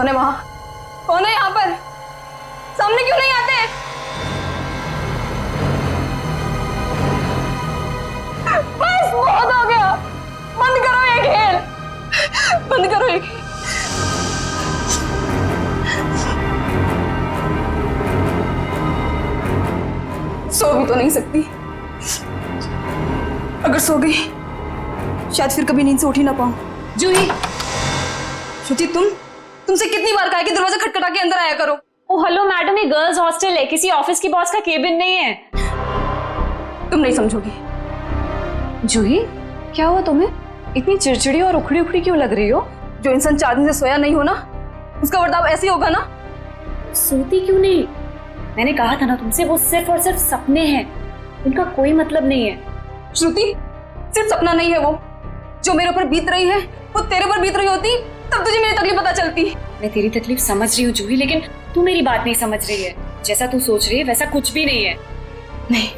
कौन है वहां? कौन है यहाँ पर? सामने क्यों नहीं आते? बस बहुत हो गया, बंद करो ये खेल, बंद करो ये खेल। सो भी तो नहीं सकती, अगर सो गई शायद फिर कभी नींद से उठ ही ना पाऊं। जूही, श्रुति तुमसे कितनी बार कहा है कि दरवाजा खटखटा के अंदर आया करो। ओ हेलो मैडम, ये गर्ल्स हॉस्टल है, किसी ऑफिस की बॉस का केबिन नहीं है। तुम नहीं समझोगी। जूही, क्या हुआ तुम्हें? इतनी चिड़चिड़ी और उखड़ी उखड़ी क्यों लग रही हो? जो इंसान 4 दिन से सोया नहीं हो ना, उसका बर्ताव ऐसे ही होगा ना। सोती क्यों नहीं? मैंने कहा था ना तुमसे, वो सिर्फ और सिर्फ सपने हैं, उनका कोई मतलब नहीं है। श्रुति, सिर्फ सपना नहीं है वो, जो मेरे ऊपर बीत रही है वो तेरे पर बीत रही होती तब तुझे मेरी तकलीफ पता चलती। मैं तेरी तकलीफ समझ रही हूँ जूही, लेकिन तू मेरी बात नहीं समझ रही है। जैसा तू सोच रही है वैसा कुछ भी नहीं है। नहीं,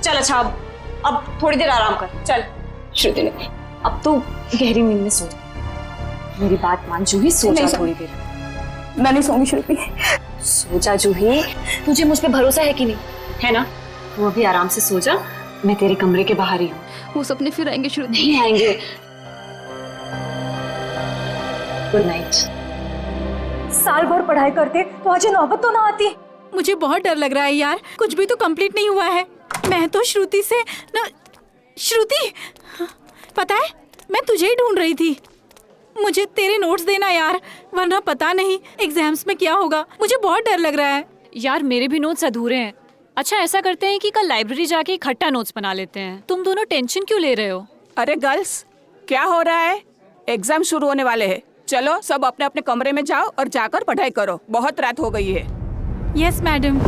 चल अच्छा, अब थोड़ी देर आराम कर। चल श्रुति ने, अब तो गहरी नींद में सो जा। मेरी बात मान जूही, सो जा थोड़ी देर। मैं नहीं सोऊंगी श्रुति। सो जा जूही, तुझे मुझ पे भरोसा है कि नहीं? है ना? तू अभी आराम से सो जा, मैं तेरे कमरे के बाहर ही हूँ। वो सपने फिर आएंगे श्रुति? नहीं आएंगे। Good night. साल भर पढ़ाई करते तो आज नौबत तो ना आती। मुझे बहुत डर लग रहा है यार, कुछ भी तो कंप्लीट नहीं हुआ है। मैं तो श्रुति से न... श्रुति, पता है मैं तुझे ही ढूंढ रही थी। मुझे तेरे नोट्स देना यार, वरना पता नहीं एग्जाम्स में क्या होगा। मुझे बहुत डर लग रहा है यार, मेरे भी नोट्स अधूरे हैं। अच्छा ऐसा करते हैं कि कल लाइब्रेरी जाके इकट्ठा नोट्स बना लेते हैं। तुम दोनों टेंशन क्यों ले रहे हो? अरे गर्ल्स, क्या हो रहा है? एग्जाम शुरू होने वाले हैं। चलो सब अपने अपने कमरे में जाओ और जाकर पढ़ाई करो, बहुत रात हो गई है। Yes madam.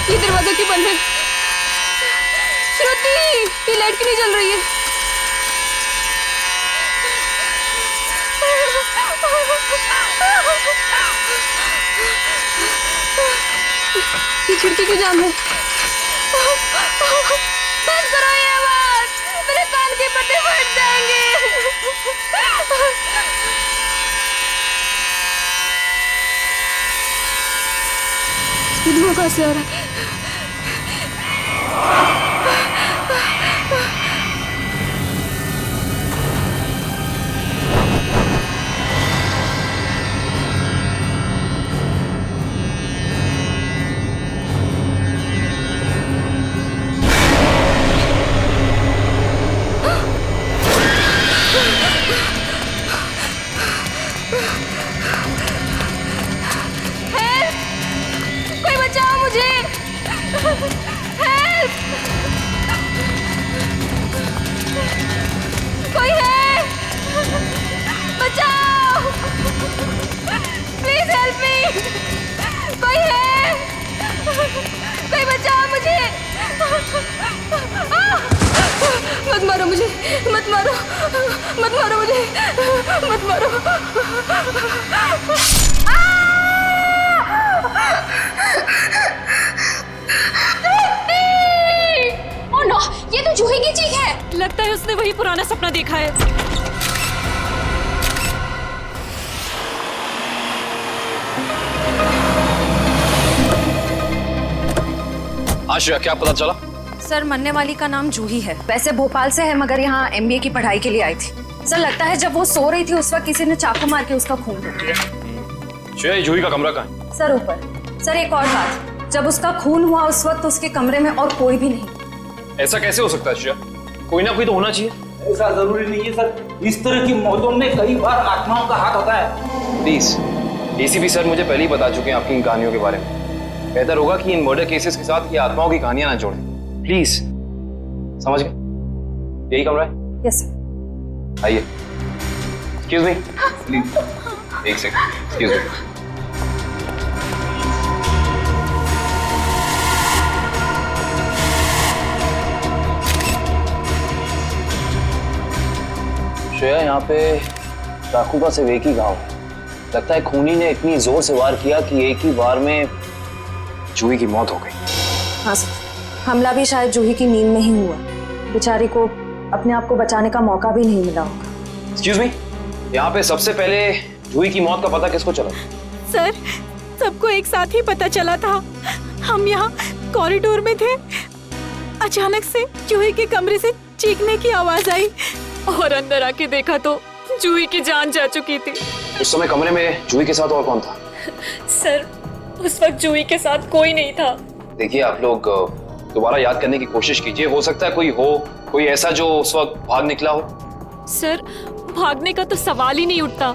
ये दरवाजा क्यों बंद है? श्रुति, ये लाइट क्यों नहीं जल रही है? ये खिड़की क्यों जाम है? बंद करो ये आवाज, मेरे कान के पट्टे फट जाएंगे। ये धुआं कहाँ से आ रहा है? कोई बचाओ मुझे! हेल्प! कोई है? बचाओ! Please help me! कोई है? कोई बचाओ मुझे! मत मारो मुझे! मत मारो! मत मारो मुझे! मत मारो! ओह नो, ये तो जूही की चीख है। लगता है उसने वही पुराना सपना देखा है। आशिया, क्या पता चला? सर, मरने वाली का नाम जूही है। वैसे भोपाल से है, मगर यहाँ MBA की पढ़ाई के लिए आई थी। सर, लगता है जब वो सो रही थी उस वक्त किसी ने चाकू मार के उसका खून कर दिया। जूही का कमरा कहाँ है? सर ऊपर। सर एक और बात, जब उसका खून हुआ उस वक्त उसके कमरे में और कोई भी नहीं। ऐसा कैसे हो सकता है आशिया? कोई ना कोई तो होना चाहिए। ऐसा जरूरी नहीं है सर, इस तरह की मौतों में कई बार आत्माओं का हाथ होता है। प्लीज, ACP सर मुझे पहले ही बता चुके हैं आपकी इन कहानियों के बारे में। बेहतर होगा कि इन मर्डर केसेस के साथ ये आत्माओं की कहानियां ना जोड़ें। प्लीज, समझ गए? यही कमरा है? Yes sir. आइए। एक्सक्यूज मी, प्लीज एक सेकंड, एक्सक्यूज मी। श्रेया, यहाँ पे चाकू का सिर्फ एक ही घाव है। लगता है खूनी ने इतनी जोर से वार किया कि एक ही बार में जूही की मौत हो गई। हाँ सर, हमला भी शायद जूही की नींद में ही हुआ। बेचारी को अपने आप को बचाने का मौका भी नहीं मिला होगा। एक्सक्यूज मी, यहाँ पे सबसे पहले जूही की मौत का पता किसको चला? सर, सबको एक साथ ही पता चला था। हम यहाँ कॉरिडोर में थे, अचानक से जूही के कमरे से चीखने की आवाज आई और अंदर आके देखा तो जूही की जान जा चुकी थी। उस समय कमरे में जूही के साथ और कौन था? सर, उस वक्त जूही के साथ कोई नहीं था। देखिए, आप लोग दोबारा याद करने की कोशिश कीजिए। हो सकता है कोई ऐसा जो उस वक्त भाग निकला हो। सर, भागने का तो सवाल ही नहीं उठता,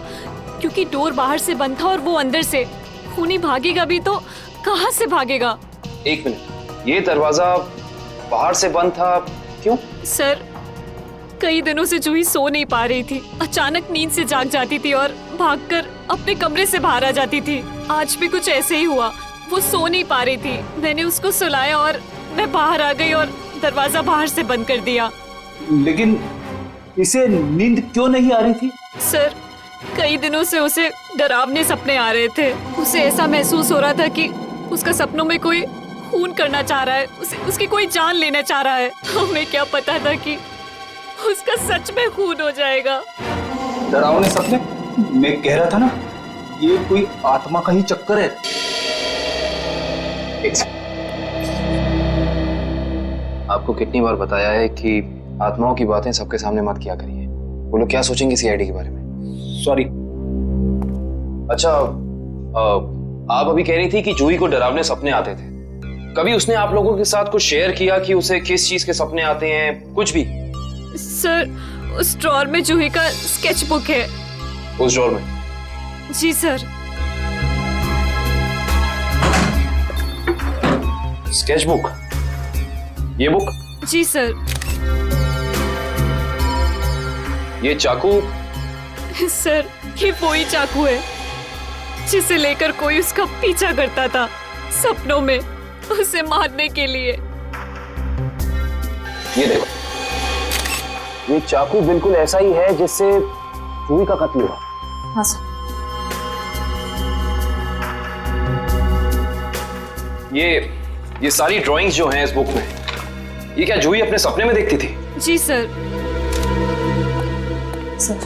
क्योंकि डोर बाहर से बंद था और वो अंदर से। खूनी भागेगा भी तो कहाँ से भागेगा? एक मिनट, ये दरवाजा बाहर से बंद था, क्यों? सर, कई दिनों से जूही सो नहीं पा रही थी। अचानक नींद से जाग जाती थी और भागकर अपने कमरे से बाहर आ जाती थी। आज भी कुछ ऐसे ही हुआ। वो सो नहीं पा रही थी, मैंने उसको सुलाया और मैं बाहर आ गई और दरवाजा बाहर से बंद कर दिया। लेकिन इसे नींद क्यों नहीं आ रही थी? सर, कई दिनों से उसे डरावने सपने आ रहे थे। उसे ऐसा महसूस हो रहा था कि उसका सपनों में कोई खून करना चाह रहा है, उसकी कोई जान लेना चाह रहा है। हमें क्या पता था कि उसका सच में खून हो जाएगा। डरावने सपने? मैं कह रहा था ना, ये कोई आत्मा का ही चक्कर है। आपको कितनी बार बताया है कि आत्माओं की बातें सबके सामने मत किया करिए। वो लोग क्या सोचेंगे सीआईडी के बारे में? सॉरी। अच्छा, आप अभी कह रही थी कि जूही को डरावने सपने आते थे। कभी उसने आप लोगों के साथ कुछ शेयर किया कि उसे किस चीज के सपने आते हैं? कुछ भी? सर, उस ड्रॉर में जूही का स्केच बुक है। उस ड्रॉर में? जी सर। Sketch book? ये बुक? जी सर। ये चाकू? सर, ये वही चाकू है जिसे लेकर कोई उसका पीछा करता था सपनों में, उसे मारने के लिए। ये देखो, ये चाकू बिल्कुल ऐसा ही है जिससे जूही का कत्ल हुआ। हाँ सर। ये सारी ड्राइंग्स जो हैं इस बुक में, ये क्या जूही अपने सपने में देखती थी? जी सर। सर,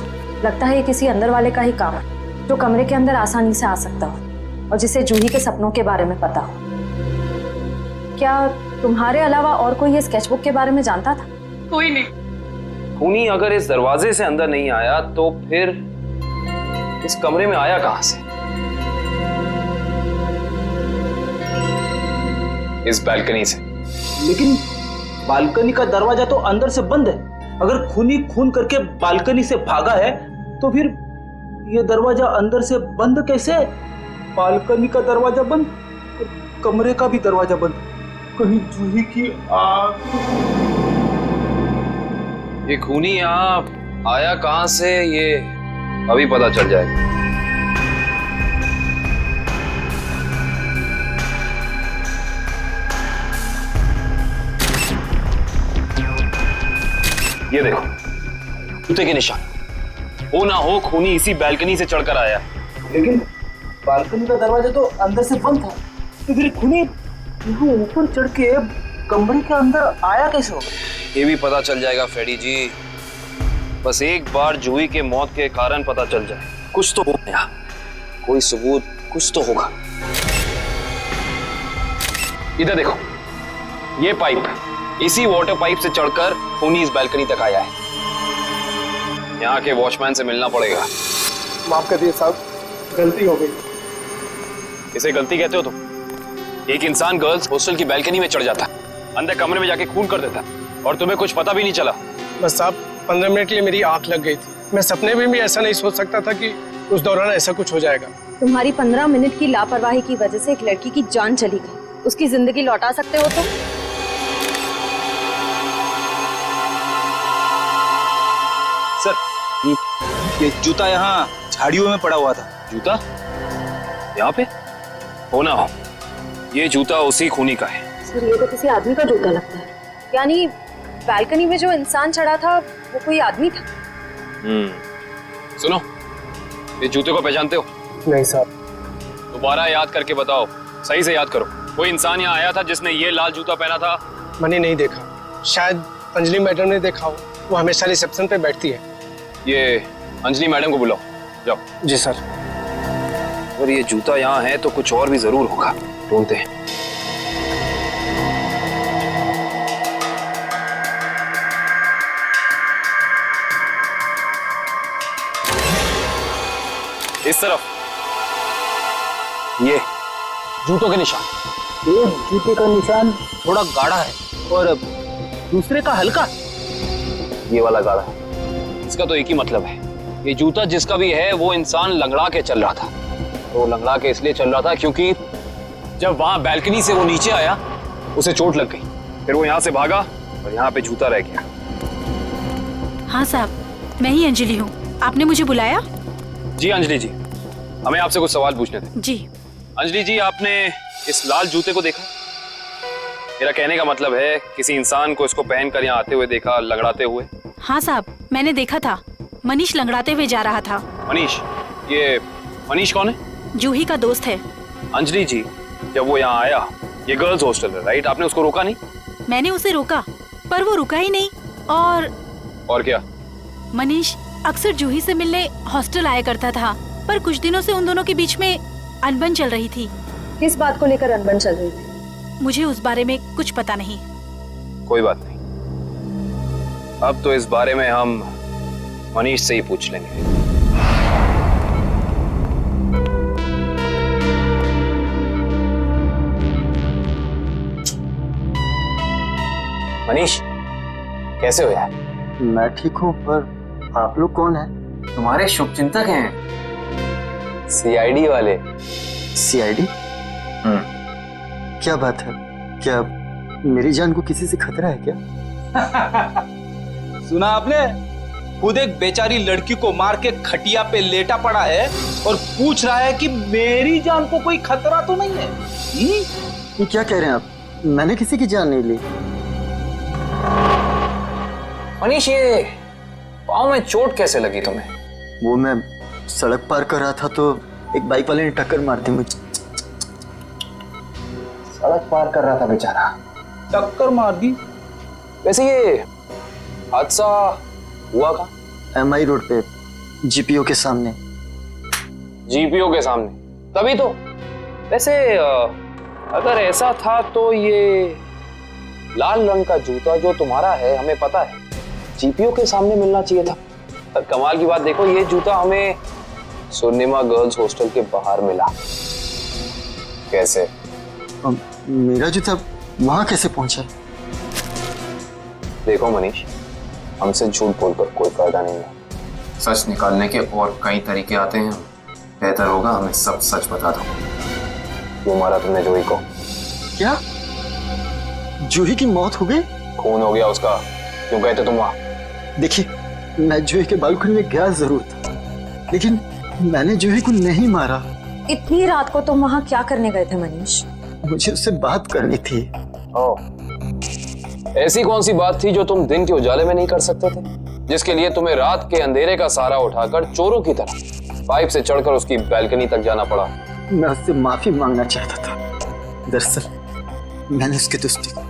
लगता है ये किसी अंदर वाले का ही काम है, जो कमरे के अंदर आसानी से आ सकता हो और जिसे जूही के सपनों के बारे में पता हो। क्या तुम्हारे अलावा और कोई ये स्केचबुक के बारे में जानता था? कोई नहीं। खूनी अगर इस दरवाजे से अंदर नहीं आया तो फिर इस कमरे में आया कहां से? इस बालकनी से। लेकिन बालकनी का दरवाजा तो अंदर से बंद है। अगर खूनी खून करके बालकनी से भागा है तो फिर ये दरवाजा अंदर से बंद कैसे? बालकनी का दरवाजा बंद, कमरे का भी दरवाजा बंद। कहीं जूही की आग? ये खूनी यहाँ आया कहां से, ये अभी पता चल जाएगा। ये देखो, जूते के निशान। हो ना हो खूनी इसी बालकनी से चढ़कर आया। लेकिन बालकनी का दरवाजा तो अंदर से बंद था, तो फिर खूनी यहाँ ऊपर चढ़ के कमरे के अंदर आया कैसे होगा? ये भी पता चल जाएगा फ्रेडी जी। बस एक बार जूही के मौत के कारण पता चल जाए, कुछ तो होगा यहाँ, कोई सबूत कुछ तो होगा। इधर देखो, ये पाइप, इसी वाटर पाइप से चढ़कर खूनी इस बालकनी तक आया है। यहाँ के वॉचमैन से मिलना पड़ेगा। माफ कर दिए साहब, गलती हो गई। इसे गलती कहते हो तुम? एक इंसान गर्ल्स हॉस्टल की बालकनी में चढ़ जाता, अंदर कमरे में जाके खून कर देता, और तुम्हें कुछ पता भी नहीं चला। बस साहब, 15 मिनट के लिए मेरी आंख लग गई थी। मैं सपने में भी ऐसा नहीं सोच सकता था कि उस दौरान ऐसा कुछ हो जाएगा। तुम्हारी 15 मिनट की लापरवाही की वजह से एक लड़की की जान चली गई। उसकी जिंदगी लौटा सकते हो तुम? सर ये जूता यहाँ झाड़ियों में पड़ा हुआ था। जूता यहाँ पे? हो ना हो, ये जूता उसी खूनी का है। सर ये तो किसी आदमी का जूता लगता है। यानी बालकनी में जो इंसान चढ़ा था वो कोई आदमी था? सुनो, ये जूते को पहचानते हो? नहीं साहब। दोबारा याद करके बताओ, सही से याद करो। कोई इंसान यहाँ आया था जिसने ये लाल जूता पहना था? मैंने नहीं देखा, शायद अंजलि मैडम ने देखा हो, वो हमेशा रिसेप्शन पे बैठती है। ये अंजलि मैडम को बुलाओ, जाओ। जी सर। अगर ये जूता यहाँ है तो कुछ और भी जरूर होगा, ढूंढते हैं। इस तरफ ये जूतों के निशान। एक जूते का निशान थोड़ा गाढ़ा है और दूसरे का हल्का। ये वाला गाढ़ा है। इसका तो एक ही मतलब है, ये जूता जिसका भी है वो इंसान लंगड़ा के चल रहा था। तो लंगड़ा के इसलिए चल रहा था क्योंकि जब वहां बैल्कनी से वो नीचे आया उसे चोट लग गई, फिर वो यहाँ से भागा और यहाँ पे जूता रह गया। हाँ साहब, मैं ही अंजलि हूँ। आपने मुझे बुलाया? जी अंजलि जी, हमें आपसे कुछ सवाल पूछने थे। जी। अंजलि जी, आपने इस लाल जूते को देखा? मेरा कहने का मतलब है किसी इंसान को इसको पहनकर यहाँ आते हुए देखा, लंगड़ाते हुए? हाँ साहब, मैंने देखा था। मनीष लंगड़ाते हुए जा रहा था। मनीष? ये मनीष कौन है? जूही का दोस्त है। अंजलि जी, जब वो यहाँ आया, ये गर्ल्स हॉस्टल है राइट, आपने उसको रोका नहीं? मैंने उसे रोका पर वो रुका ही नहीं। और क्या? मनीष अक्सर जूही से मिलने हॉस्टल आया करता था, पर कुछ दिनों से उन दोनों के बीच में अनबन चल रही थी। किस बात को लेकर अनबन चल रही थी? मुझे उस बारे में कुछ पता नहीं। कोई बात नहीं, अब तो इस बारे में हम मनीष से ही पूछ लेंगे। मनीष, कैसे हो यार? मैं ठीक हूँ, पर आप लोग कौन हैं? तुम्हारे शुभचिंतक हैं, सीआईडी वाले। सीआईडी? क्या बात है? क्या मेरी जान को किसी से खतरा है क्या? सुना आपने? खुद एक बेचारी लड़की को मार के खटिया पे लेटा पड़ा है और पूछ रहा है कि मेरी जान को कोई खतरा तो नहीं है। ये क्या कह रहे हैं आप? मैंने किसी की जान नहीं ली। मनीष, ये पाँव में चोट कैसे लगी तुम्हें? वो मैं सड़क पार कर रहा था तो एक बाइक वाले ने टक्कर मार दी मुझे। सड़क पार कर रहा था बेचारा, टक्कर मार दी? वैसे ये हादसा हुआ कहाँ? एमआई रोड पे, जीपीओ के सामने। जीपीओ के सामने? तभी तो। वैसे अगर ऐसा था तो ये लाल रंग का जूता जो तुम्हारा है, हमें पता है जीपीओ के सामने मिलना चाहिए था। पर कमाल की बात देखो, ये जूता हमें स्वर्णिमा गर्ल्स हॉस्टल के बाहर मिला। कैसे? मेरा जूता वहां कैसे पहुंचा? देखो मनीष, हमसे झूठ बोलकर कोई फायदा नहीं है। सच निकालने के और कई तरीके आते हैं। बेहतर होगा हमें सब सच बता दो। क्यों मारा तुमने जूही को? क्या जूही की मौत हो गई? खून हो गया उसका। क्यों गए थे तुम वहां? देखिए, मैं जूही के बालकनी में गया जरूर था, लेकिन मैंने जूही को नहीं मारा। इतनी रात को तुम वहां क्या करने गए थे मनीष? मुझे उससे बात करनी थी। ऐसी कौन सी बात थी जो तुम दिन के उजाले में नहीं कर सकते थे, जिसके लिए तुम्हें रात के अंधेरे का सहारा उठाकर चोरों की तरह पाइप से चढ़कर उसकी बैल्कनी तक जाना पड़ा? मैं उससे माफी मांगना चाहता था। दरअसल मैंने उसके दोस्ती को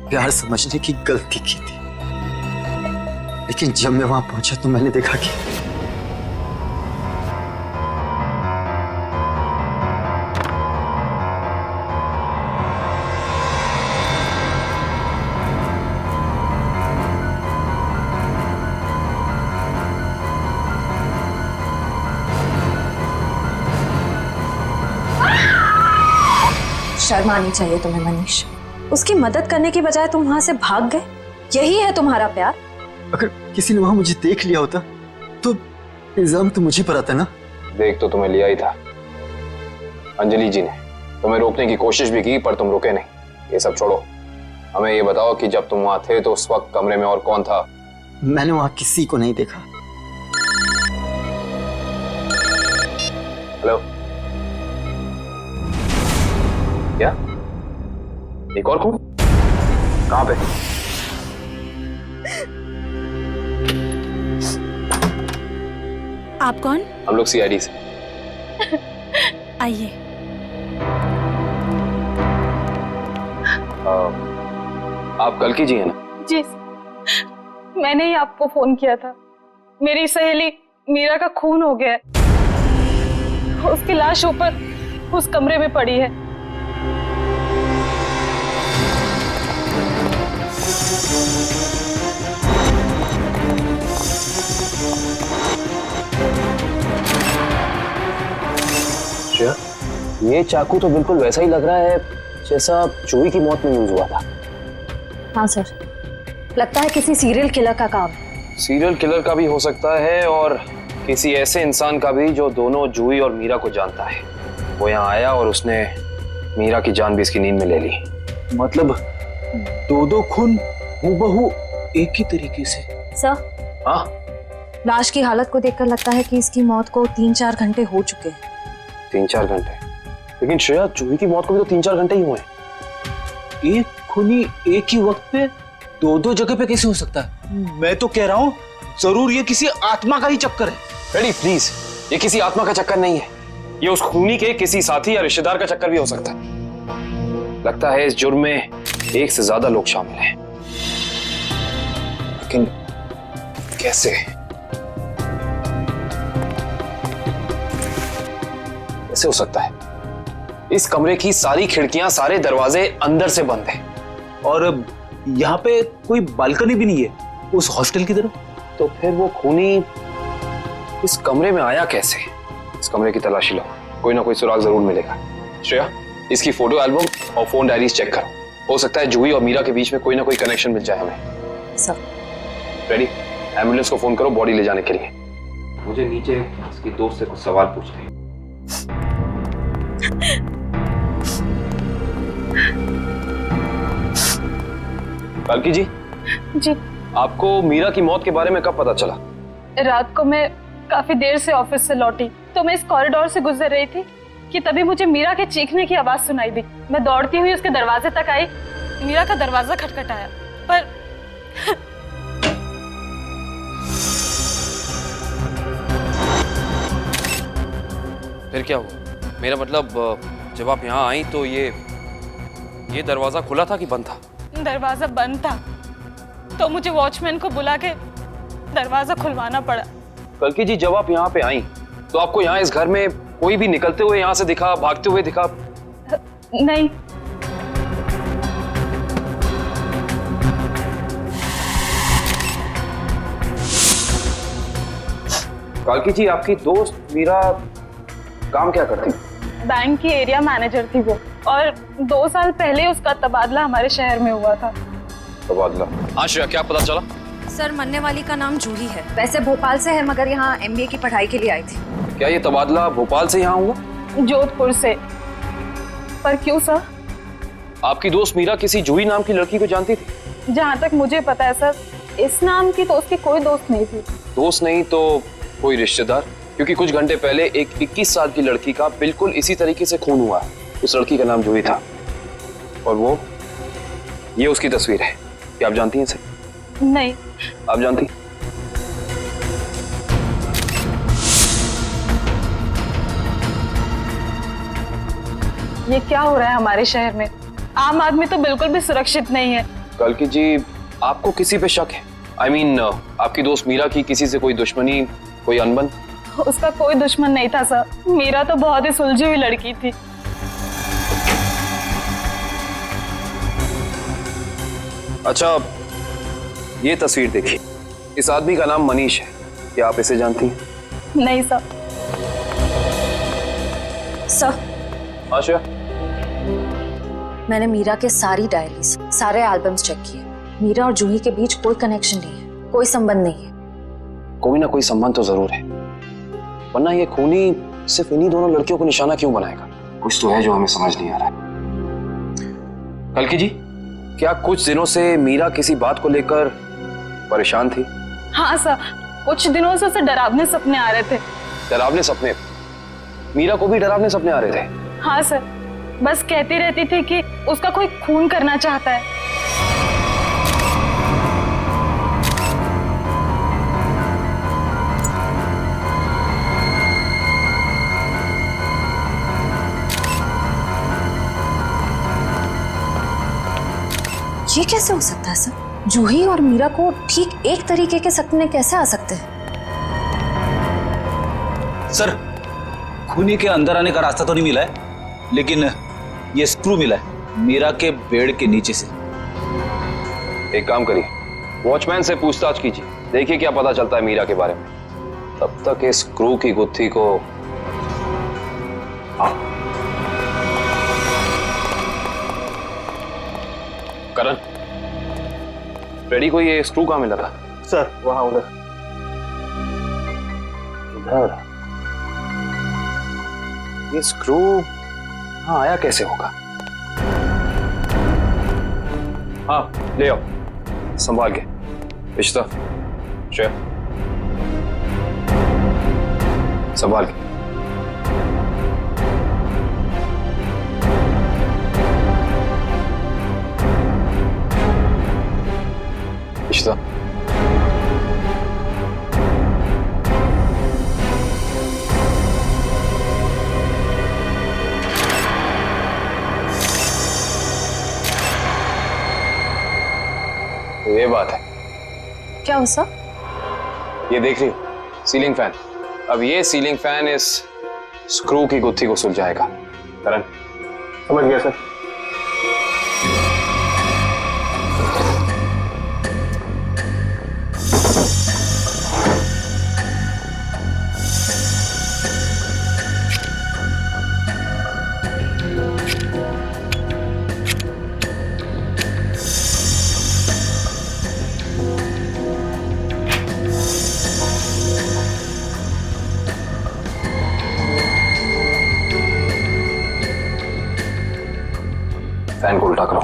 प्यार समझने की गलती की थी, लेकिन जब मैं वहां पहुंचा तो मैंने देखा कि शर्म आनी चाहिए तुम्हें मनीष। उसकी मदद करने की बजाय तुम वहां से भाग गए। यही है तुम्हारा प्यार? अगर किसी ने वहां मुझे देख लिया होता तो इल्जाम तो मुझे पर आता ना। देख तो तुम्हें लिया ही था अंजलि जी ने, तुम्हें रोकने की कोशिश भी की पर तुम रुके नहीं। ये सब छोड़ो, हमें ये बताओ कि जब तुम वहां थे तो उस वक्त कमरे में और कौन था? मैंने वहां किसी को नहीं देखा। हेलो, क्या एक और खून? कहां पे? आप कौन? हम लोग सीआईडी से। आइए। आप कल की जी है ना? जी, मैंने ही आपको फोन किया था। मेरी सहेली मीरा का खून हो गया है। उसकी लाश ऊपर उस कमरे में पड़ी है। श्रेया, ये चाकू तो बिल्कुल वैसा ही लग रहा है जैसा जूही की मौत में यूज हुआ था। हाँ सर, लगता है किसी सीरियल किलर का काम। सीरियल किलर का भी हो सकता है और किसी ऐसे इंसान का भी जो दोनों जूही और मीरा को जानता है। वो यहाँ आया और उसने मीरा की जान भी इसकी नींद में ले ली। मतलब दो खून हूबहू एक ही तरीके से। सर, हाँ, लाश की हालत को देखकर लगता है कि इसकी मौत को 3-4 घंटे हो चुके हैं। 3-4 घंटे? लेकिन श्रेया, जूही की मौत को भी तो 3-4 घंटे ही हुए। एक खूनी एक ही वक्त पे दो जगह पे कैसे हो सकता है? मैं तो कह रहा हूँ जरूर ये किसी आत्मा का ही चक्कर है। रेडी प्लीज, ये किसी आत्मा का चक्कर नहीं है। ये उस खूनी के किसी साथी या रिश्तेदार का चक्कर भी हो सकता है। लगता है इस जुर्म में एक से ज्यादा लोग शामिल हैं। लेकिन कैसे? कैसे हो सकता है? इस कमरे की सारी खिड़कियां, सारे दरवाजे अंदर से बंद हैं। और यहाँ पे कोई बालकनी भी नहीं है उस हॉस्टल की तरफ। तो फिर वो खूनी इस कमरे में आया कैसे? इस कमरे की तलाशी लो, कोई ना कोई सुराग जरूर मिलेगा। श्रेया, इसकी फोटो एल्बम और फोन डायरीज चेक करो। हो सकता है जूही और मीरा के बीच में कोई ना कोई कनेक्शन मिल जाए हमें। सर, रेडी, एम्बुलेंस को फोन करो बॉडी ले जाने के लिए। मुझे नीचे इसकी दोस्त से कुछ सवाल पूछने हैं। कालकी जी। जी। आपको मीरा की मौत के बारे में कब पता चला? रात को मैं काफी देर से ऑफिस से लौटी तो मैं इस कॉरिडोर से गुजर रही थी कि तभी मुझे मीरा के चीखने की आवाज सुनाई दी। मैं दौड़ती हुई उसके दरवाजे तक आई। मीरा का दरवाजा खटखटाया पर फिर क्या हुआ? मेरा मतलब जब आप यहाँ आई तो ये दरवाजा खुला था कि बंद था? दरवाजा बंद था तो मुझे वॉचमैन को बुला के दरवाजा खुलवाना पड़ा। कल्कि जी, जब आप यहाँ पे आई तो आपको यहाँ इस घर में कोई भी निकलते हुए यहाँ से दिखा, भागते हुए दिखा? नहीं। कालकी जी, आपकी दोस्त मीरा काम क्या करती? बैंक की एरिया मैनेजर थी वो, और 2 साल पहले उसका तबादला हमारे शहर में हुआ था। तबादला? हाँ श्रेया, क्या पता चला? सर, मरने वाली का नाम जूही है। वैसे भोपाल से है मगर यहाँ MBA की पढ़ाई के लिए आई थी। क्या ये तबादला भोपाल से यहाँ हुआ? जोधपुर से। पर क्यों सर? आपकी दोस्त मीरा किसी जूही नाम की लड़की को जानती थी? जहाँ तक मुझे पता है सर, इस नाम की तो उसकी कोई दोस्त नहीं थी। दोस्त नहीं तो कोई रिश्तेदार? क्योंकि कुछ घंटे पहले एक 21 साल की लड़की का बिल्कुल इसी तरीके से खून हुआ है। उस लड़की का नाम जूही था और ये उसकी तस्वीर है। क्या आप जानती हैं इसे? नहीं। आप जानती? ये क्या हो रहा है हमारे शहर में? आम आदमी तो बिल्कुल भी सुरक्षित नहीं है। कल्कि जी, आपको किसी पे शक है? I mean, आपकी दोस्त मीरा की किसी से कोई दुश्मनी, कोई अनबन? उसका कोई दुश्मन नहीं था सर। मीरा तो बहुत ही सुलझी हुई लड़की थी। अच्छा, ये तस्वीर देखिए। इस आदमी का नाम मनीष है। क्या आप इसे जानती हैं? नहीं सर। सर, आशा, मैंने मीरा के सारी डायरीज, सारे एल्बम्स चेक किए। मीरा और जूही के बीच कोई कनेक्शन नहीं है, कोई संबंध नहीं है। कोई ना कोई संबंध तो जरूर है, वरना ये खूनी सिर्फ इन्हीं दोनों लड़कियों को निशाना क्यों बनाएगा? कुछ तो है जो हमें समझ नहीं आ रहा है। कल्कि जी, क्या कुछ दिनों से मीरा किसी बात को लेकर परेशान थी? हाँ सर, कुछ दिनों से उसे डरावने सपने आ रहे थे। डरावने सपने? मीरा को भी डरावने सपने आ रहे थे? हाँ सर, बस कहती रहती थी कि उसका कोई खून करना चाहता है। ये कैसे हो सकता है सर? जूही और मीरा को ठीक एक तरीके के सपने कैसे आ सकते हैं? सर, खूनी के अंदर आने का रास्ता तो नहीं मिला है, लेकिन ये स्क्रू मिला है मीरा के बेड के नीचे से। एक काम करिए, वॉचमैन से पूछताछ कीजिए, देखिए क्या पता चलता है मीरा के बारे में। तब तक इस स्क्रू की गुत्थी को करण, रेडी को ये स्क्रू कहाँ मिला था? सर वहां उधर। इधर? ये स्क्रू हाँ आया कैसे होगा? हाँ ले आओ, संभाल के। इश्ता, श्रेया, संभाल के। इश्ता, तो ये बात है। क्या हो सर? ये देख रही हो सीलिंग फैन? अब ये सीलिंग फैन इस स्क्रू की गुत्थी को सुलझाएगा। करण, समझ गया सर। फैन को उल्टा करो।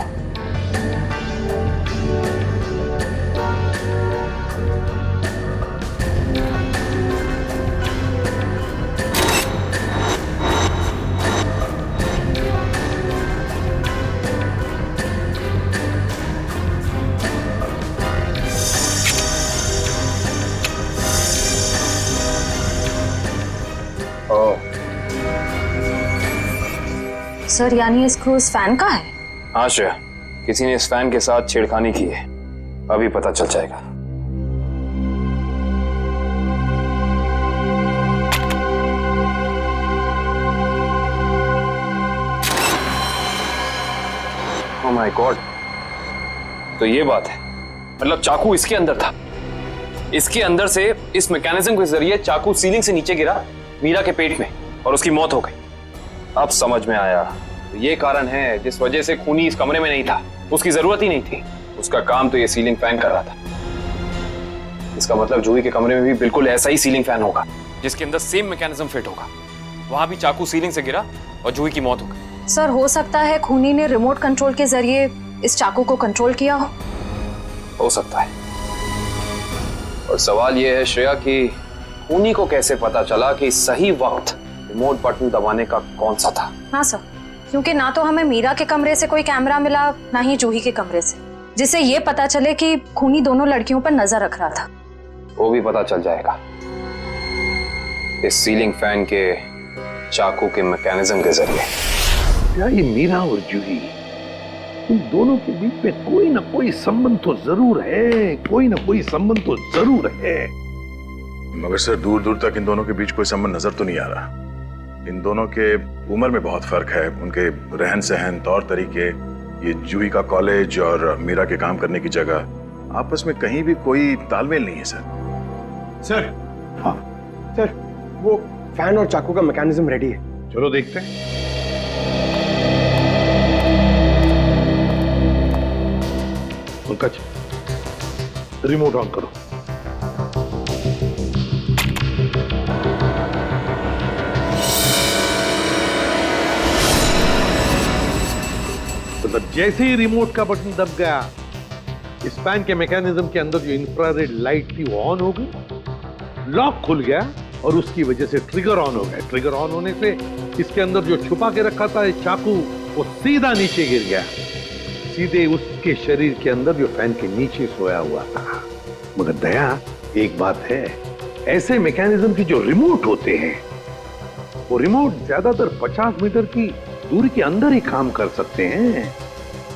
सर यानी ये स्क्रू इस फैन का है? हाँ श्रेया, किसी ने इस फैन के साथ छेड़खानी की है, अभी पता चल जाएगा। ओह माय गॉड, तो ये बात है, मतलब चाकू इसके अंदर था। इसके अंदर से इस मैकेनिज्म के जरिए चाकू सीलिंग से नीचे गिरा मीरा के पेट में और उसकी मौत हो गई। अब समझ में आया, तो ये कारण है जिस वजह से खूनी इस कमरे में नहीं था। उसकी जरूरत ही नहीं थी, उसका काम तो ये सीलिंग फैन कर रहा था। इसका मतलब जूही के कमरे में भी बिल्कुल ऐसा ही सीलिंग फैन होगा जिसके अंदर सेम मैकेनिज्म फिट होगा। वहां भी चाकू सीलिंग से गिरा और जूही की मौत हो गई। सर हो सकता है खूनी ने रिमोट कंट्रोल के जरिए इस चाकू को कंट्रोल किया हो सकता है। और सवाल यह है श्रेया कि खूनी को कैसे पता चला कि सही वक्त रिमोट बटन दबाने का कौन सा था? हाँ सर, क्योंकि ना तो हमें मीरा के कमरे से कोई कैमरा मिला, ना ही जूही के कमरे से, जिससे ये पता चले कि खूनी दोनों लड़कियों पर नजर रख रहा था। वो भी पता चल जाएगा इस सीलिंग फैन के चाकू के मैकेनिज्म के जरिए। क्या ये मीरा और जूही, इन दोनों के बीच में कोई ना कोई संबंध तो जरूर है, कोई ना कोई संबंध तो जरूर है। मगर सर दूर दूर तक इन दोनों के बीच कोई संबंध नजर तो नहीं आ रहा। इन दोनों के उम्र में बहुत फर्क है, उनके रहन सहन, तौर तरीके, ये जूही का कॉलेज और मीरा के काम करने की जगह, आपस में कहीं भी कोई तालमेल नहीं है सर। हाँ सर, वो फैन और चाकू का मैकेनिज्म रेडी है। चलो देखते हैं। पंकज, रिमोट ऑन करो। मगर जैसे ही रिमोट का बटन दब गया, इस फैन के मैकेनिज्म के अंदर जो इंफ्रारेड लाइट थी वो ऑन हो गई, लॉक खुल गया और उसकी वजह से ट्रिगर ऑन हो गया। ट्रिगर ऑन होने से इसके अंदर जो छुपा के रखा था चाकू, वो सीधा नीचे गिर गया, सीधे उसके शरीर के अंदर जो फैन के नीचे सोया हुआ था। मगर दया, एक बात है, ऐसे मैकेनिज्म के जो रिमोट होते हैं, वो रिमोट ज्यादातर 50 मीटर की दूरी के अंदर ही काम कर सकते हैं।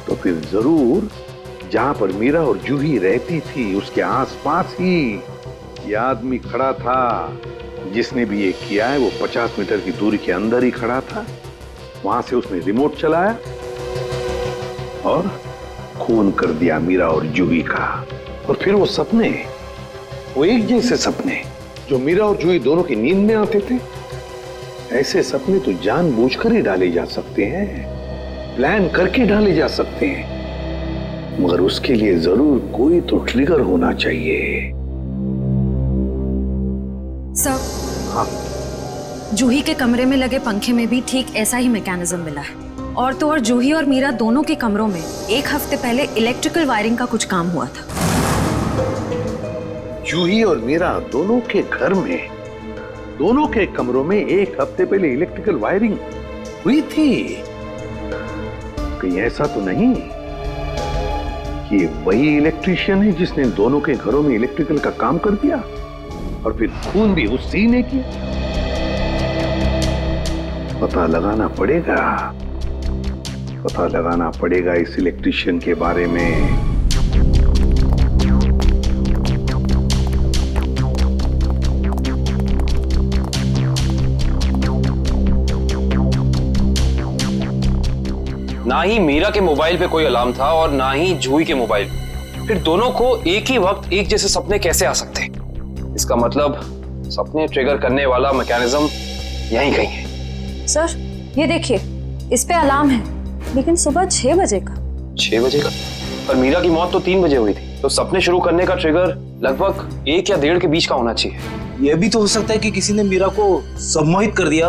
तो फिर जरूर जहां पर मीरा और जूही रहती थी उसके आसपास ही ये आदमी खड़ा था। जिसने भी ये किया है वो 50 मीटर की दूरी के अंदर ही खड़ा था। वहां से उसने रिमोट चलाया और खून कर दिया मीरा और जूही का। और फिर वो सपने, वो एक जैसे सपने जो मीरा और जूही दोनों की नींद में आते थे, ऐसे सपने तो जानबूझकर ही डाले जा सकते हैं, प्लान करके डाले जा सकते हैं, मगर उसके लिए जरूर कोई तो ट्रिगर होना चाहिए। सर, हाँ, जूही के कमरे में लगे पंखे में भी ठीक ऐसा ही मैकेनिज्म मिला है। और तो और जूही और मीरा दोनों के कमरों में एक हफ्ते पहले इलेक्ट्रिकल वायरिंग का कुछ काम हुआ था। जूही और मीरा दोनों के घर में, दोनों के कमरों में एक हफ्ते पहले इलेक्ट्रिकल वायरिंग हुई थी। कहीं ऐसा तो नहीं कि वही इलेक्ट्रिशियन है जिसने दोनों के घरों में इलेक्ट्रिकल का काम कर दिया और फिर खून भी उसी ने किया? पता लगाना पड़ेगा इस इलेक्ट्रिशियन के बारे में। ना ही मीरा के मोबाइल पे कोई अलार्म था और ना ही जूही के मोबाइल। फिर दोनों को एक ही वक्त एक जैसे सपने कैसे आ सकते हैं? इसका मतलब सपने ट्रिगर करने वाला मैकेनिज्म यहीं कहीं है। सर, ये देखिए, इस पे अलार्म है, लेकिन सुबह 6 बजे का। 6 बजे का? पर मीरा की मौत तो 3 बजे हुई थी, तो सपने शुरू करने का ट्रिगर लगभग 1 या 1.5 के बीच का होना चाहिए। यह भी तो हो सकता है कि किसी ने मीरा को सम्मोहित कर दिया।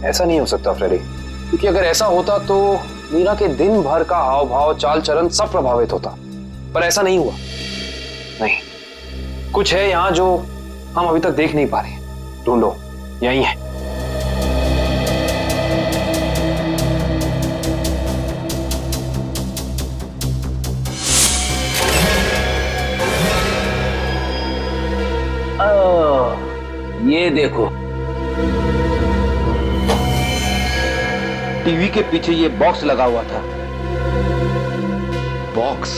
ऐसा नहीं हो सकता फ्रेडी, क्योंकि अगर ऐसा होता तो मीरा के दिन भर का हाव भाव, चाल चलन सब प्रभावित होता। पर ऐसा नहीं हुआ। नहीं, कुछ है यहाँ जो हम अभी तक देख नहीं पा रहे। ढूंढो, यही है। ये देखो, टीवी के पीछे ये बॉक्स लगा हुआ था। बॉक्स?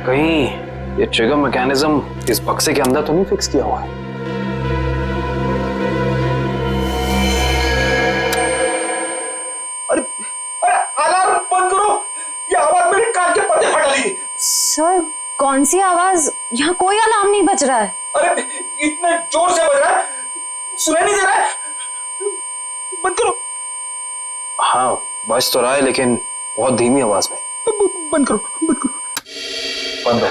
कहीं ये ट्रिगर मैकेनिज्म इस बक्से के अंदर तो नहीं फिक्स किया हुआ है? अरे अलार्म बंद करो, ये आवाज मेरे कान के पर्दे फटा ली। सर, कौन सी आवाज? यहाँ कोई अलार्म नहीं बज रहा है। अरे इतने जोर से बज रहा है, सुनाई नहीं दे रहा है। बंद करो। हाँ, बज तो रहा है, लेकिन बहुत धीमी आवाज में। बंद करो, बंद करो। बंद हो।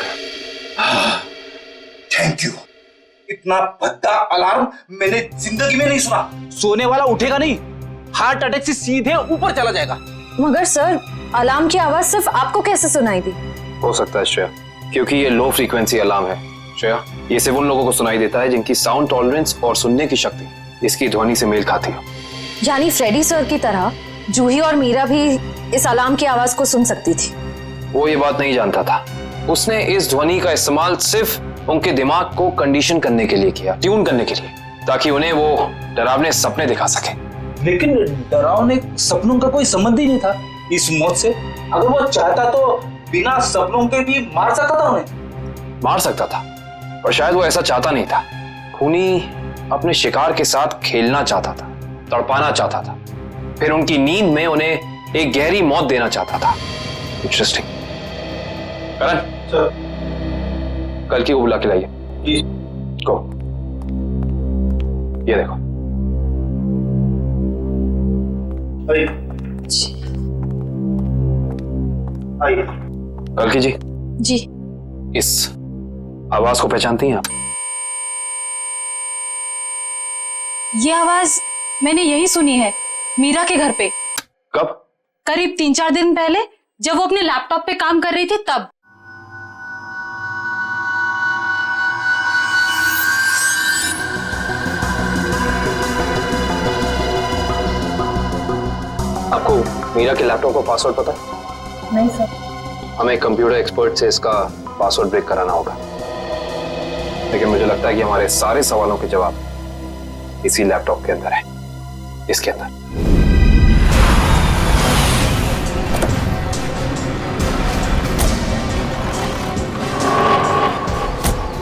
Thank you. इतना भद्दा अलार्म मैंने जिंदगी में नहीं सुना। सोने वाला उठेगा नहीं, हार्ट अटैक से सीधे ऊपर चला जाएगा। मगर सर, अलार्म की आवाज सिर्फ आपको कैसे सुनाई दी? हो सकता है श्रेया, क्योंकि ये लो फ्रीक्वेंसी अलार्म है। श्रेया, ये सिर्फ उन लोगों को सुनाई देता है जिनकी साउंड टॉलरेंस और सुनने की शक्ति इसकी ध्वनि से मेल खाती हो। यानी फ्रेडी सर की तरह जूही और मीरा भी इस अलार्म की आवाज को सुन सकती थी। वो ये बात नहीं जानता था। उसने इस ध्वनि का इस्तेमाल सिर्फ उनके दिमाग को कंडीशन करने के लिए किया, ट्यून करने के लिए, ताकि उन्हें वो डरावने सपने दिखा सके। लेकिन डरावने सपनों का कोई संबंध ही नहीं था इस मौत से। अगर वो चाहता तो बिना सपनों के भी मार सकता था उन्हें। मार सकता था, पर शायद वो ऐसा चाहता नहीं था। खूनी अपने शिकार के साथ खेलना चाहता था, तड़पाना चाहता था, फिर उनकी नींद में उन्हें एक गहरी मौत देना चाहता था। इंटरेस्टिंग। करण सर, कल की को बुला के लाइए। जी। को ये देखो। आइए। कल की जी। जी। इस आवाज को पहचानती हैं आप? ये आवाज मैंने यही सुनी है, मीरा के घर पे। कब? करीब 3-4 दिन पहले, जब वो अपने लैपटॉप पे काम कर रही थी तब। आपको मीरा के लैपटॉप का पासवर्ड पता है? नहीं सर। हमें कंप्यूटर एक्सपर्ट से इसका पासवर्ड ब्रेक कराना होगा, लेकिन मुझे लगता है कि हमारे सारे सवालों के जवाब इसी लैपटॉप के अंदर है, इसके अंदर।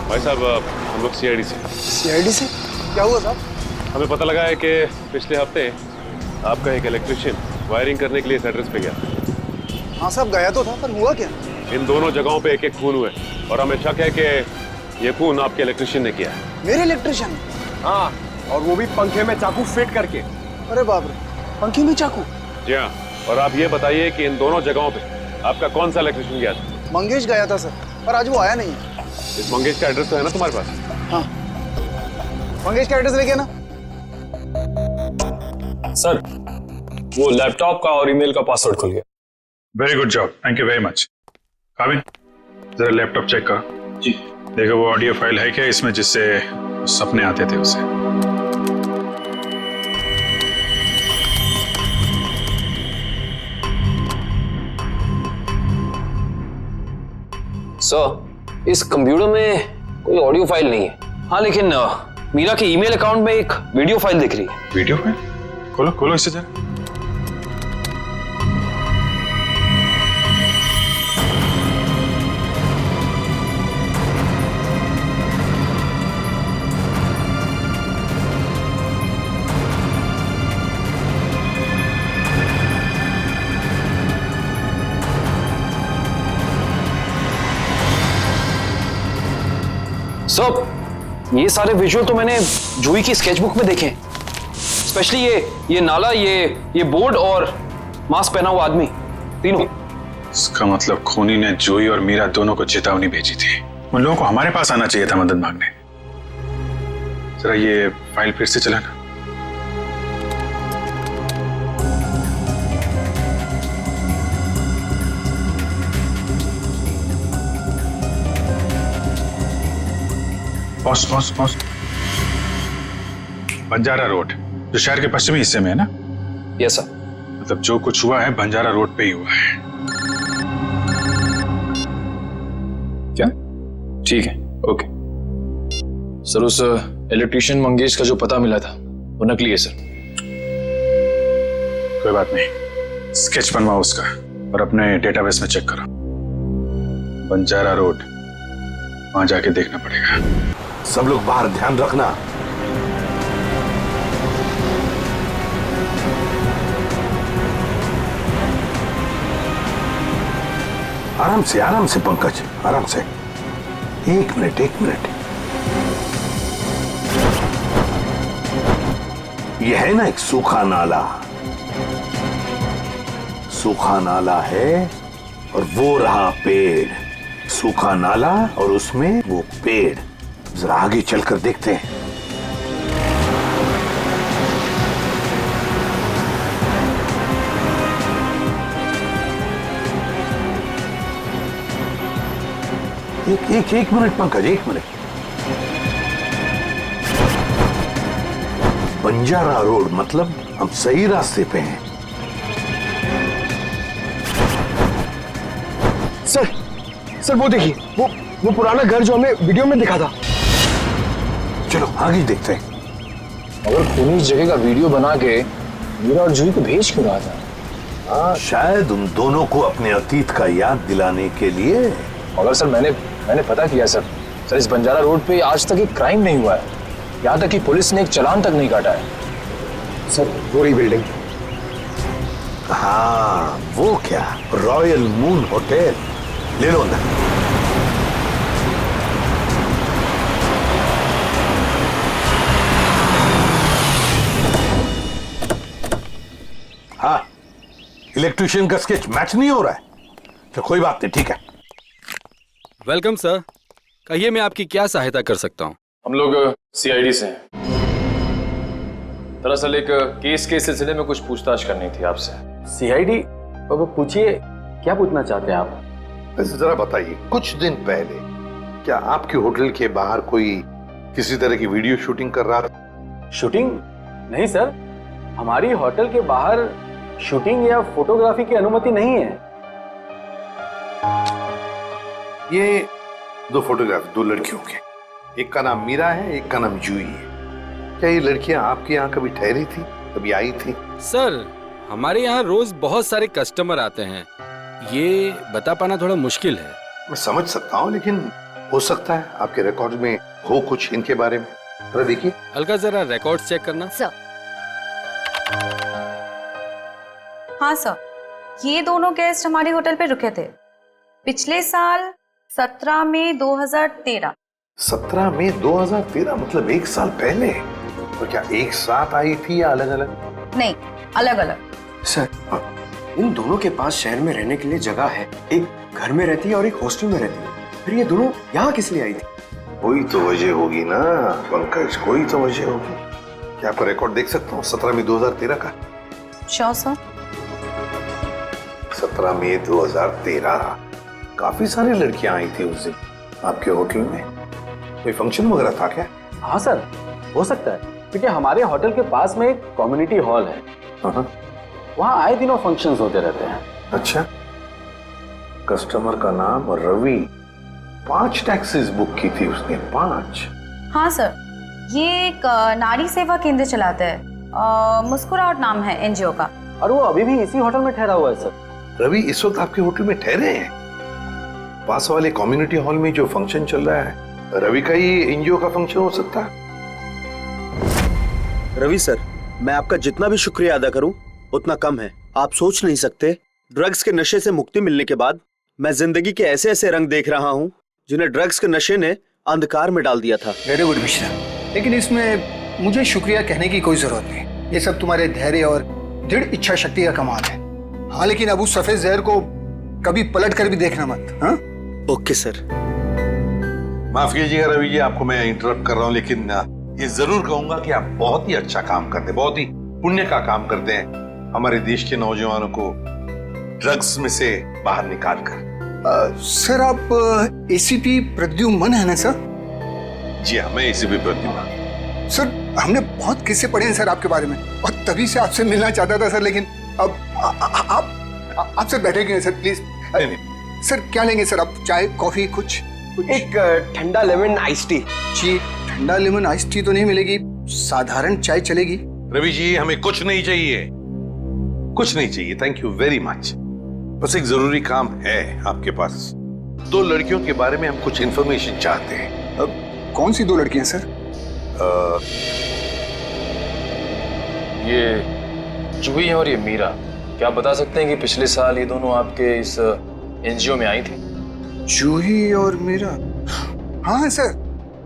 भाई साहब, हम लोग सीआईडी से। सीआईडी से? क्या हुआ साहब? हमें पता लगा है कि पिछले हफ्ते आपका एक इलेक्ट्रिशियन वायरिंग करने के लिए इस एड्रेस पे गया। हाँ साहब, गया तो था, पर हुआ क्या? इन दोनों जगहों पे एक एक खून हुए और हमें शक है कि ये खून आपके इलेक्ट्रिशियन ने किया है। मेरे इलेक्ट्रिशियन? हाँ, और वो भी पंखे में चाकू फिट करके। अरे बाप रे, पंखे में चाकू? जी हाँ, और आप ये बताइए कि इन दोनों जगहों पे आपका कौन सा इलेक्ट्रिशियन गया था? मंगेश गया था सर, पर आज वो आया नहीं है। इस मंगेश का एड्रेस तो है ना तुम्हारे पास? हाँ, मंगेश का एड्रेस लेके ना। सर, वो लैपटॉप का और ईमेल का पासवर्ड खुल गया। Very good job, thank you very much. काबिन, जरा लैपटॉप चेक करो। जी। देखो वो ऑडियो फाइल है क्या इसमें जिससे सपने आते थे उसे? सर, इस कंप्यूटर में कोई ऑडियो फाइल नहीं है। हाँ, लेकिन मीरा के ईमेल अकाउंट में एक वीडियो फाइल दिख रही है। Video file? खोलो खोलो इसे जरा। सर, ये सारे विजुअल तो मैंने जूही की स्केचबुक में देखे हैं। स्पेशली ये नाला, ये बोर्ड और मास्क पहना हुआ आदमी, तीनों। इसका मतलब खूनी ने जूही और मीरा दोनों को चेतावनी भेजी थी। उन लोगों को हमारे पास आना चाहिए था मदद मांगने। जरा ये फाइल फिर से चलाना। Pause pause pause. Banjara road, जो शहर के पश्चिमी हिस्से में है ना? Yes sir. मतलब जो कुछ हुआ है बंजारा रोड पे ही हुआ है। क्या? ठीक है, ओके। सर, उस इलेक्ट्रिशियन मंगेश का जो पता मिला था वो नकली है सर। कोई बात नहीं, स्केच बनवाओ उसका और अपने डेटाबेस में चेक करो। बंजारा रोड, वहां जाके देखना पड़ेगा। सब लोग बाहर ध्यान रखना। आराम से पंकज, आराम से। एक मिनट। यह है ना एक सूखा नाला है और वो रहा पेड़। सूखा नाला और उसमें वो पेड़। जरा आगे चलकर देखते हैं। एक मिनट पंकज, एक मिनट। बंजारा रोड, मतलब हम सही रास्ते पे हैं। सर वो देखिए, वो पुराना घर जो हमें वीडियो में दिखा था। चलो आगे देखते हैं। अगर खूनी इस जगह का वीडियो बना के मीरा और जूही को भेज क्यों रहा था? हाँ, शायद उन दोनों को अपने अतीत का याद दिलाने के लिए। मगर सर, मैंने पता किया सर, इस बंजारा रोड पे आज तक एक क्राइम नहीं हुआ है। यहाँ तक कि पुलिस ने एक चालान तक नहीं काटा है। सर, वो रही बिल्डिंग। हाँ, वो क्या, रॉयल मून होटल। ले लो अंदर। हाँ, इलेक्ट्रिशियन का स्केच मैच नहीं हो रहा है। तो कोई बात नहीं, ठीक है। वेलकम सर, कहिए मैं आपकी क्या सहायता कर सकता हूँ? हम लोग सीआईडी से हैं। दरअसल एक केस के सिलसिले में कुछ पूछताछ करनी थी आपसे। सीआईडी बाबू, पूछिए क्या पूछना चाहते हैं आप? वैसे जरा बताइए, कुछ दिन पहले क्या आपके होटल के बाहर कोई किसी तरह की वीडियो शूटिंग कर रहा था? शूटिंग? नहीं सर, हमारी होटल के बाहर शूटिंग या फोटोग्राफी की अनुमति नहीं है। ये दो फोटोग्राफ दो लड़कियों के, एक का नाम मीरा है, एक का नाम जूही है। क्या ये लड़कियां आपके यहाँ कभी ठहरी थी, कभी आई थी? सर, हमारे यहाँ रोज बहुत सारे कस्टमर आते हैं, ये बता पाना थोड़ा मुश्किल है। मैं समझ सकता हूँ, लेकिन हो सकता है आपके रिकॉर्ड में हो कुछ इनके बारे में। जरा देखिए। अलका, जरा रिकॉर्ड्स चेक करना। सर। हाँ सर, ये दोनों गेस्ट हमारे होटल पे रुके थे पिछले साल 17 मई 2013। 17 मई 2013, मतलब एक साल पहले। और क्या एक साथ आई थी या अलग अलग? नहीं, अलग अलग। सर, इन दोनों के पास शहर में रहने के लिए जगह है, एक घर में रहती है और एक हॉस्टल में रहती है, फिर ये दोनों यहाँ किस लिए आई थी? कोई तो वजह होगी ना पंकज, कोई तो वजह होगी। क्या आपका रिकॉर्ड देख सकता हूँ 17 मई 2013 का? Sure sir. 17 मई 2013, काफी सारी लड़कियां आई थी उस दिन आपके होटल में। कोई फंक्शन वगैरह था क्या? हाँ सर, हो सकता है, क्योंकि हमारे होटल के पास में एक कम्युनिटी हॉल है, वहाँ आए दिनों फंक्शंस होते रहते हैं। अच्छा, कस्टमर का नाम रवि, 5 टैक्सीज बुक की थी उसने, 5। हाँ सर, ये एक नारी सेवा केंद्र चलाता है, मुस्कुराहट नाम है एनजीओ का। और वो अभी भी इसी होटल में ठहरा हुआ है सर। रवि इस वक्त आपके होटल में ठहरे हैं? पास वाले कम्युनिटी हॉल में जो फंक्शन चल रहा है, रवि का ही एनजीओ का फंक्शन हो सकता है? रवि सर, मैं आपका जितना भी शुक्रिया अदा करूं उतना कम है। आप सोच नहीं सकते, ड्रग्स के नशे से मुक्ति मिलने के बाद मैं जिंदगी के ऐसे ऐसे रंग देख रहा हूं जिन्हें ड्रग्स के नशे ने अंधकार में डाल दिया था। वेरी गुड मिश्रा, लेकिन इसमें मुझे शुक्रिया कहने की कोई जरूरत नहीं। ये सब तुम्हारे धैर्य और दृढ़ इच्छा शक्ति का कमाल है। हाँ, लेकिन अब उस सफेद जहर को कभी पलट कर भी देखना मत। हाँ, ओके सर। माफ कीजिएगा रवि जी, आपको मैं इंटरप्ट कर रहा हूँ, लेकिन ये जरूर कहूंगा कि आप बहुत ही अच्छा काम करते हैं, बहुत ही पुण्य का काम करते हैं हमारे देश के नौजवानों को ड्रग्स में से बाहर निकाल कर। सर, आप एसीपी प्रद्युमन है ना सर? जी हाँ, मैं एसीपी प्रद्युमन। सर, हमने बहुत किस्से पढ़े हैं सर आपके बारे में, और तभी से आपसे मिलना चाहता था सर, लेकिन अब आप सर बैठेंगे सर प्लीज? नहीं। सर क्या लेंगे सर आप? चाय, कॉफी, कुछ? एक ठंडा लेमन आइस टी। जी, ठंडा लेमन आइस टी तो नहीं मिलेगी, साधारण चाय चलेगी। रवि जी, हमें कुछ नहीं चाहिए, कुछ नहीं चाहिए, थैंक यू वेरी मच। बस एक जरूरी काम है आपके पास। 2 लड़कियों के बारे में हम कुछ इंफॉर्मेशन चाहते हैं। कौन सी 2 लड़कियां सर? ये जूही और ये मीरा, क्या आप बता सकते हैं कि पिछले साल ये दोनों आपके इस एनजीओ में आई थी? जूही और मीरा? हाँ सर,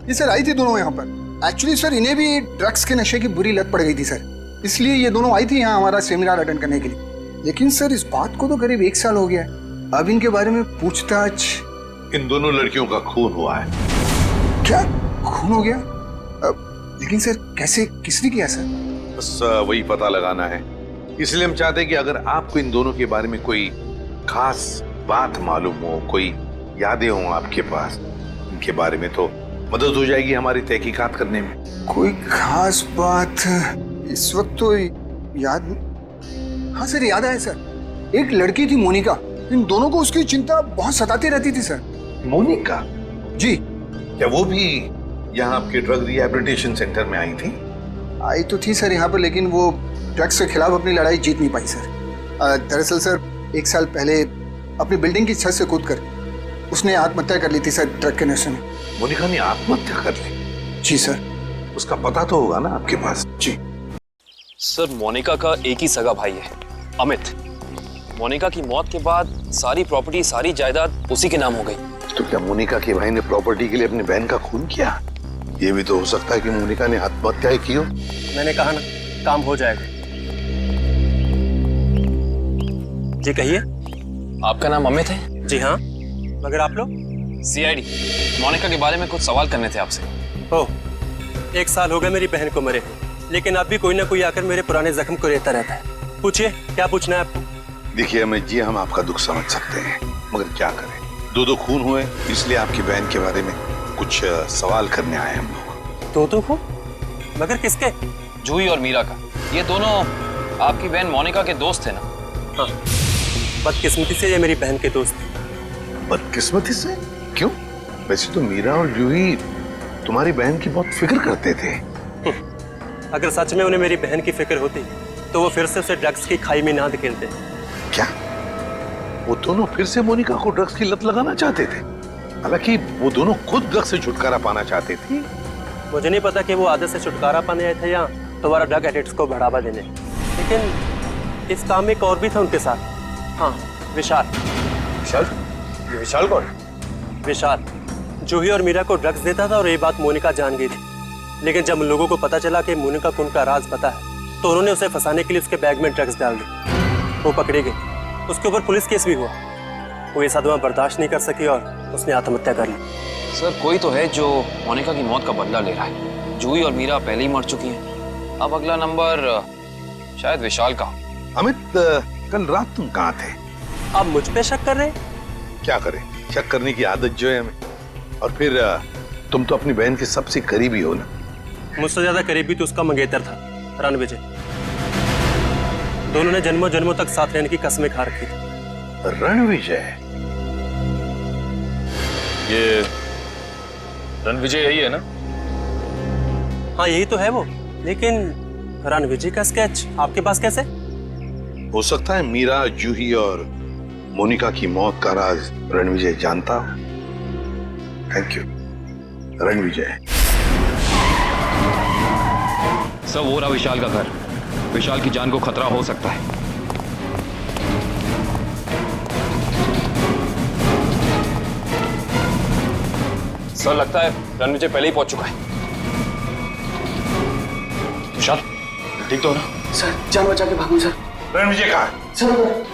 ये सर आई थी दोनों यहाँ पर। एक्चुअली सर, इन्हें भी ड्रग्स के नशे की बुरी लत पड़ गई थी सर, इसलिए ये दोनों आई थी यहाँ हमारा सेमिनार अटेंड करने के लिए। लेकिन सर, इस बात को तो करीब 1 साल हो गया है, अब इनके बारे में पूछताछ। इन दोनों लड़कियों का खून हुआ है। क्या खून हो गया? लेकिन सर कैसे, किसने किया सर? बस वही पता लगाना है, इसलिए हम चाहते हैं कि अगर आपको इन दोनों के बारे में कोई खास बात मालूम हो, कोई यादें हो आपके पास इनके बारे में, तो मदद हो जाएगी हमारी तहकीकात करने में। कोई खास बात इस वक्त तो याद। हाँ सर, याद आया सर, एक लड़की थी मोनिका, इन दोनों को उसकी चिंता बहुत सताती रहती थी सर। मोनिका? जी। क्या वो भी यहाँ आपके ड्रग रिहैबिलिटेशन सेंटर में आई थी? आई तो थी सर यहाँ पर, लेकिन वो ड्रग्स के खिलाफ अपनी लड़ाई जीत नहीं पाई सर। दरअसल सर, 1 साल पहले अपनी बिल्डिंग की छत से कूदकर उसने आत्महत्या कर ली थी सर, ड्रग के नशे में। मोनिका ने आत्महत्या कर ली? जी सर। उसका पता तो होगा ना आपके पास? जी सर, मोनिका का एक ही सगा भाई है, अमित। मोनिका की मौत के बाद सारी प्रॉपर्टी, सारी जायदाद उसी के नाम हो गई। तो क्या मोनिका के भाई ने प्रॉपर्टी के लिए अपनी बहन का खून किया? ये भी तो हो सकता है कि मोनिका ने आत्महत्या की हो। मैंने कहा ना, काम हो जाएगा। जी कहिए। आपका नाम अमित है? जी हाँ, मगर आप लोग? सीआईडी। मोनिका के बारे में कुछ सवाल करने थे आपसे। ओह, 1 साल हो गए मेरी बहन को मरे, लेकिन अब भी कोई ना कोई आकर मेरे पुराने जख्म को रहता रहता है। पूछिए, क्या पूछना है आपको? देखिए अमित जी, हम आपका दुख समझ सकते हैं, मगर क्या करें, दो खून हुए, इसलिए आपकी बहन के बारे में कुछ सवाल करने आए हम लोग। दो खून? मगर किसके? जूही और मीरा का। ये दोनों आपकी बहन मोनिका के दोस्त थे ना? हाँ, बदकिस्मती से ये मेरी बहन के दोस्त थे। बदकिस्मती से? क्यों? वैसे तो मीरा और जूही तुम्हारी बहन की बहुत फिक्र करते थे। अगर सच में उन्हें मेरी बहन की फिक्र होती तो वो फिर से उसे ड्रग्स की खाई में ना धकेलते। क्या वो दोनों फिर से मोनिका को ड्रग्स की लत लगाना चाहते थे? हालांकि वो दोनों खुद ड्रग्स से छुटकारा पाना चाहते थे। मुझे नहीं पता कि वो आदत से छुटकारा पाने आए थे या दोबारा ड्रग एडिक्ट्स को बढ़ावा देने, लेकिन इस काम में एक और भी था उनके साथ। हाँ, विशाल। विशाल? ये विशाल कौन? विशाल जूही और मीरा को ड्रग्स देता था और ये बात मोनिका जान गई थी। लेकिन जब लोगों को पता चला कि मोनिका को उनका राज पता है तो उन्होंने उसे फंसाने के लिए उसके बैग में ड्रग्स डाल दी। वो पकड़ी गई, उसके ऊपर पुलिस केस भी हुआ। वो ये सदमा बर्दाश्त नहीं कर सकी और उसने आत्महत्या कर ली। सर, कोई तो है जो मोनिका की मौत का बदला ले रहा है। जूही और मीरा पहले ही मर चुकी हैं। अब अगला नंबर शायद विशाल का। अमित, कल रात तुम कहाँ थे? आप मुझ पे शक कर रहे हैं? क्या करें, शक करने की आदत जो है हमें। और फिर तुम तो अपनी बहन के सबसे करीबी हो ना। मुझसे ज्यादा करीबी तो उसका मंगेतर था, रणविजय। दोनों ने जन्मों जन्मों तक साथ रहने की कसमें खा रखी थी। रणविजय? ये रणविजय यही है ना? हाँ, यही तो है वो। लेकिन रणविजय का स्केच आपके पास कैसे? हो सकता है मीरा, जूही और मोनिका की मौत का राज रणविजय जानता हो। Thank you Ranvijay. सर, वो रहा विशाल का घर। विशाल की जान को खतरा हो सकता है। सर, लगता है रणविजय पहले ही पहुंच चुका है। विशाल, ठीक तो हो ना? सर, जान बचा के भागो सर। रणविजय कहाँ है? सर,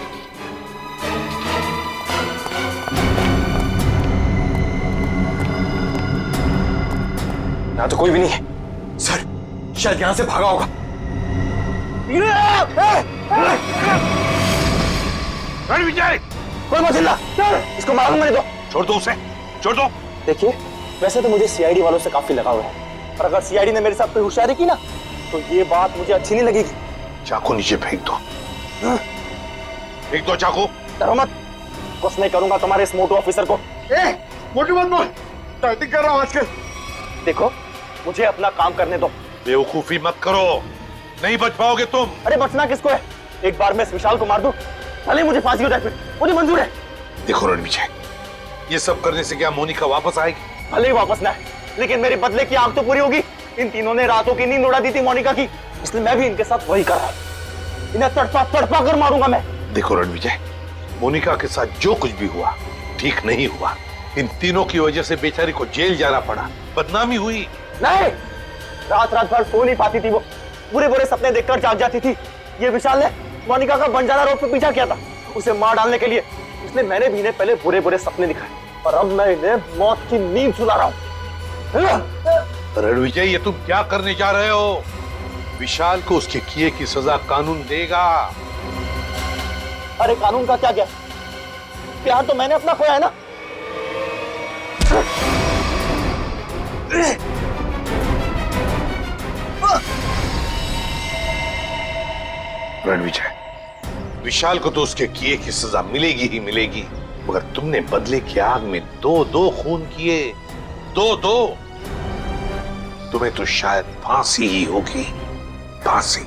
यहाँ तो कोई भी नहीं है। सर, शायद यहाँ से भागा होगा। रणविजय! कोई मत हिलना, इसको मारूंगा नहीं तो। छोड़ दो उसे, छोड़ दो। देखिए, वैसे तो मुझे सीआईडी वालों से काफी लगाव है, पर अगर सीआईडी ने मेरे साथ कोई होशियारी की ना तो ये बात मुझे अच्छी नहीं लगेगी। चाकू नीचे फेंक दो। फेंक दो चाकू। डरो मत, कुछ नहीं करूंगा तुम्हारे इस मोटू ऑफिसर को। मोटू मत बोल, टाइटिंग कर रहा हूँ आजकल। देखो, मुझे अपना काम करने दो। बेवकूफी मत करो, नहीं बच पाओगे तुम। अरे बचना किसको है? एक बार मैं इस विशाल को मार दूं, भले मुझे फांसी हो जाए, फिर मुझे मंजूर है। देखो रणविजय, ये सब करने से क्या मोनिका वापस आएगी? भले ही वापस ना है, लेकिन मेरे बदले की आग तो पूरी होगी। इन तीनों ने रातों की नींद उड़ा दी थी मोनिका की, इसलिए मैं भी इनके साथ वही कर रहा हूं। इन्हें तड़पा तड़पा कर मारूंगा मैं। देखो रणविजय, मोनिका के साथ जो कुछ भी हुआ ठीक नहीं हुआ। इन तीनों की वजह से बेचारी को जेल जाना पड़ा, बदनामी हुई। नहीं, रात रात भर सो नहीं पाती थी वो, बुरे बुरे सपने देखकर जाग जाती थी। ये विशाल ने मोनिका का बंजारा रोड पे पीछा किया था उसे मार डालने के लिए, इसलिए मैंने भी इन्हें पहले बुरे बुरे सपने दिखाए और अब मैं इन्हें मौत की नींद सुला रहा हूं। रणविजय, ये तुम क्या करने जा रहे हो? विशाल को उसके किए की सजा कानून देगा। अरे कानून का क्या क्या, प्यार तो मैंने अपना खोया है ना। रणविजय, विशाल को तो उसके किए की सजा मिलेगी ही मिलेगी, मगर तुमने बदले की आग में दो खून किए, दो। तुम्हें तो शायद फांसी ही होगी, फांसी।